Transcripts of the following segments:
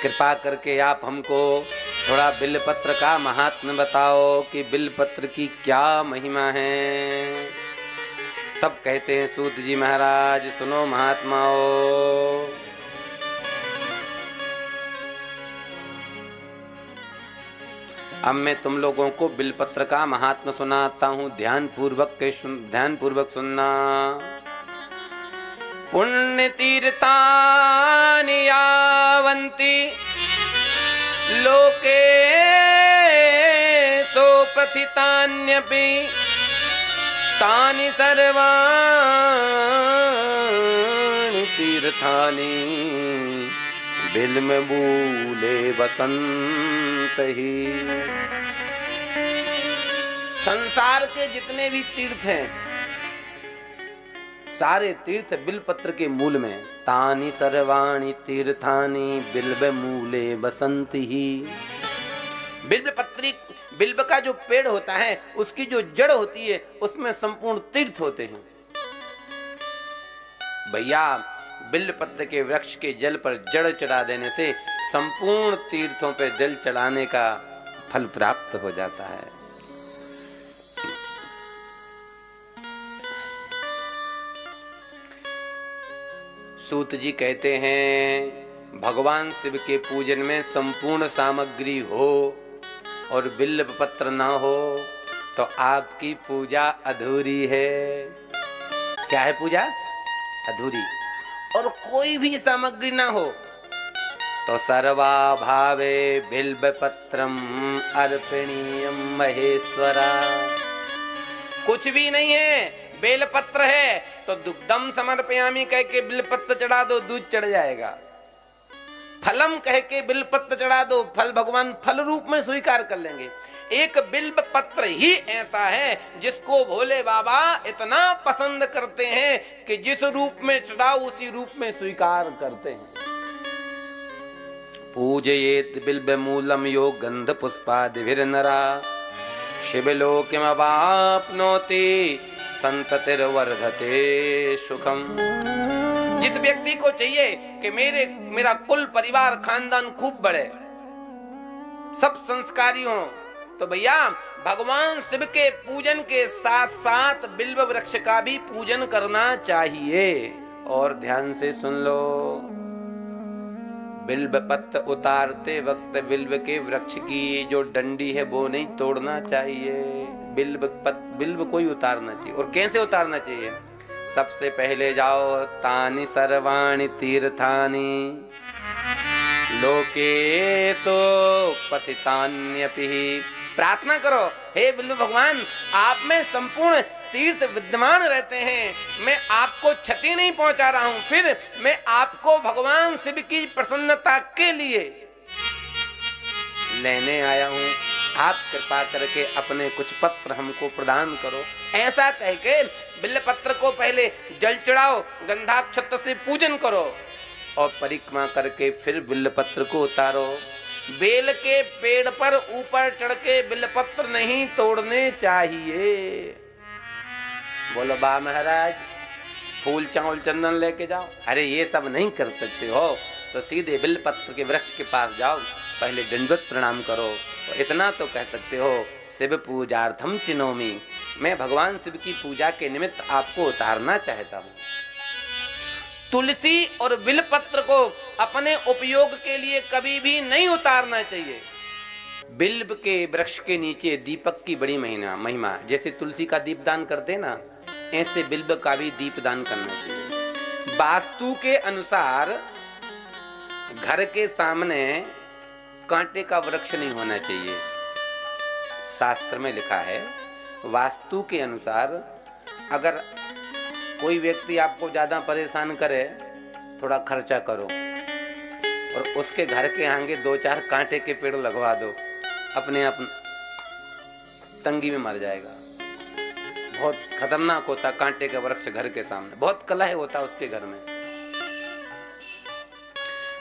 कृपा करके आप हमको थोड़ा बिल्वपत्र का महात्म्य बताओ कि बिल्वपत्र की क्या महिमा है। तब कहते हैं सूत जी महाराज, सुनो महात्माओं, अब मैं तुम लोगों को बिल्वपत्र का महात्म्य सुनाता हूं, ध्यान पूर्वक सुनना। पुण्य तीर्थानि यावन्ति लोके सो प्रथितान्यपि तानि सर्वाणि तीर्थानि बिल्वमूले वसन्ति। संसार के जितने भी तीर्थ हैं, सारे तीर्थ बिल्वपत्र के मूल में। तानि सर्वाणि तीर्थानि बिल्वमूले वसन्ति। बिल्व का जो पेड़ होता है, उसकी जो जड़ होती है, उसमें संपूर्ण तीर्थ होते हैं। भैया, बिल्वपत्र के वृक्ष के जल पर जड़ चढ़ा देने से संपूर्ण तीर्थों पर जल चढ़ाने का फल प्राप्त हो जाता है। सूत जी कहते हैं, भगवान शिव के पूजन में संपूर्ण सामग्री हो और बिल्वपत्र ना हो तो आपकी पूजा अधूरी है। क्या है पूजा? अधूरी। और कोई भी सामग्री ना हो तो सर्वा भावे बिल्वपत्रम अर्पणीयम महेश्वरा। कुछ भी नहीं है, बेलपत्र है तो दुग्धम समर्पयामि कह के बिल्वपत्र चढ़ा दो, दूध चढ़ जाएगा। फलम कह के बिल्वपत्र चढ़ा दो, फल भगवान फल रूप में स्वीकार कर लेंगे। एक बिल्वपत्र ही ऐसा है जिसको भोले बाबा इतना पसंद करते हैं कि जिस रूप में चढ़ाओ उसी रूप में स्वीकार करते हैं। पूजयेत बिल्वमूलम यो गंध पुष्पादिभिर्नरा शिवलोकमवाप्नोति संततिर्वर्धते सुखम। जिस व्यक्ति को चाहिए कि मेरा कुल परिवार खानदान खूब बढ़े, सब संस्कारी हो, तो भैया भगवान शिव के पूजन के साथ साथ बिल्व वृक्ष का भी पूजन करना चाहिए। और ध्यान से सुन लो, बिल्वपत्र उतारते वक्त बिल्व के वृक्ष की जो डंडी है वो नहीं तोड़ना चाहिए। बिल्व को ही उतारना चाहिए। और कैसे उतारना चाहिए? सबसे पहले जाओ, तानि सर्वाणि तीर्थानि लोकेषु पतितान्यपि। प्रार्थना करो, हे बिल्व भगवान, आप में संपूर्ण तीर्थ विद्यमान रहते हैं, मैं आपको क्षति नहीं पहुंचा रहा हूं, फिर मैं आपको भगवान शिव की प्रसन्नता के लिए लेने आया हूं। आप कृपा करके अपने कुछ पत्र हमको प्रदान करो। ऐसा कह के बिल्वपत्र को पहले जल चढ़ाओ, गंधाक्षत से पूजन करो और परिक्रमा करके फिर बिल्वपत्र को उतारो। बेल के पेड़ पर ऊपर चढ़ के बिल्वपत्र नहीं तोड़ने चाहिए। बोलो बा महाराज, फूल चावल चंदन लेके जाओ। अरे ये सब नहीं कर सकते हो तो सीधे बिल्वपत्र के वृक्ष के पास जाओ, पहले दंडवत प्रणाम करो। इतना तो कह सकते हो, शिव पूजार्थम चिनोमि, मैं भगवान शिव की पूजा के निमित्त आपको उतारना चाहता हूँ। तुलसी और बिल्वपत्र को अपने उपयोग के लिए कभी भी नहीं उतारना चाहिए। बिल्व के वृक्ष के नीचे दीपक की बड़ी महिमा। जैसे तुलसी का दीपदान करते ना, ऐसे बिल्व का भी दीपदान करना चाहिए। वास्तु के अनुसार घर के सामने कांटे का वृक्ष नहीं होना चाहिए। शास्त्र में लिखा है, वास्तु के अनुसार अगर कोई व्यक्ति आपको ज्यादा परेशान करे, थोड़ा खर्चा करो और उसके घर के आगे 2-4 कांटे के पेड़ लगवा दो, अपने आप तंगी में मर जाएगा। बहुत खतरनाक होता कांटे का वृक्ष घर के सामने, बहुत कलह होता उसके घर में।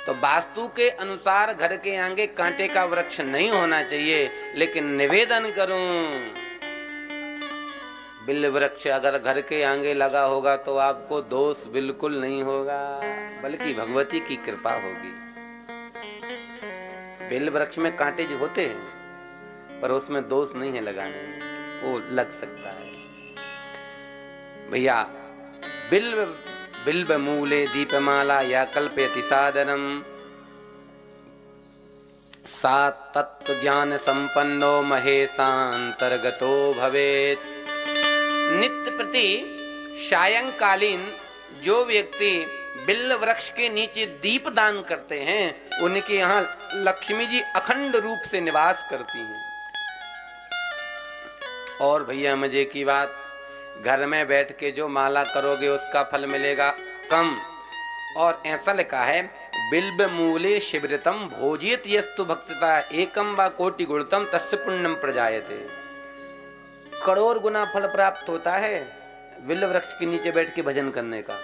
तो वास्तु के अनुसार घर के आगे कांटे का वृक्ष नहीं होना चाहिए। लेकिन निवेदन करूं, बिल्व वृक्ष अगर घर के आगे लगा होगा तो आपको दोष बिल्कुल नहीं होगा, बल्कि भगवती की कृपा होगी। बेल वृक्ष में कांटे जो होते हैं, पर उसमें दोष नहीं है लगाने, वो लग सकता है। भैया बिल्व मूले दीपमाला या कल्पयति सादरम सा तत्व ज्ञान संपन्नो महेशांतर्गतो भवेत। नित्य प्रति सायंकालीन जो व्यक्ति बिल्व वृक्ष के नीचे दीप दान करते हैं, उनके यहाँ लक्ष्मी जी अखंड रूप से निवास करती हैं। और भैया मजे की बात, घर में बैठ के जो माला करोगे उसका फल मिलेगा कम। और ऐसा लिखा है, बिल्व मूले शिवृतम भोजित यस्तु भक्तता एकम व कोटि गुणतम तस्य पुण्यम प्रजायते। करोड़ गुना फल प्राप्त होता है बिल्व वृक्ष के नीचे बैठ के भजन करने का।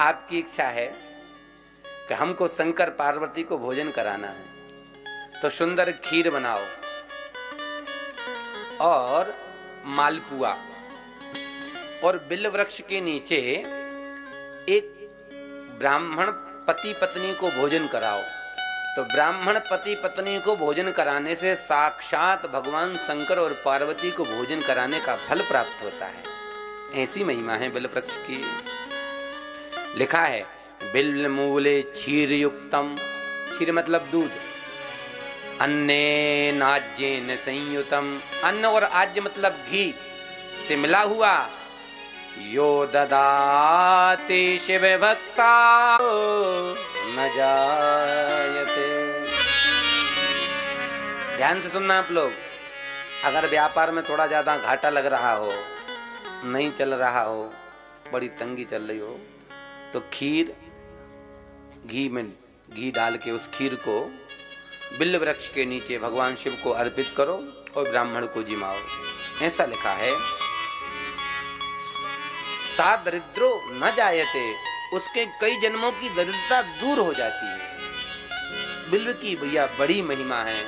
आपकी इच्छा है कि हमको शंकर पार्वती को भोजन कराना है, तो सुंदर खीर बनाओ और मालपुआ, और बिल्व वृक्ष के नीचे एक ब्राह्मण पति पत्नी को भोजन कराओ। तो ब्राह्मण पति पत्नी को भोजन कराने से साक्षात भगवान शंकर और पार्वती को भोजन कराने का फल प्राप्त होता है। ऐसी महिमा है बिल्व वृक्ष की। लिखा है, बिल्व मूले क्षीर युक्तम, क्षीर मतलब दूध, अन्नेन आज्येन संयुतम, अन्न और आज्य मतलब घी से मिला हुआ, यो ददाति शिव भक्ता न जायते। ध्यान से सुनना आप लोग, अगर व्यापार में थोड़ा ज्यादा घाटा लग रहा हो, नहीं चल रहा हो, बड़ी तंगी चल रही हो, तो खीर घी में घी डाल के उस खीर को बिल्व वृक्ष के नीचे भगवान शिव को अर्पित करो और ब्राह्मण को जिमाओ। ऐसा लिखा है, सा दरिद्रो न जायते, उसके कई जन्मों की दरिद्रता दूर हो जाती है। बिल्व की भैया बड़ी महिमा है।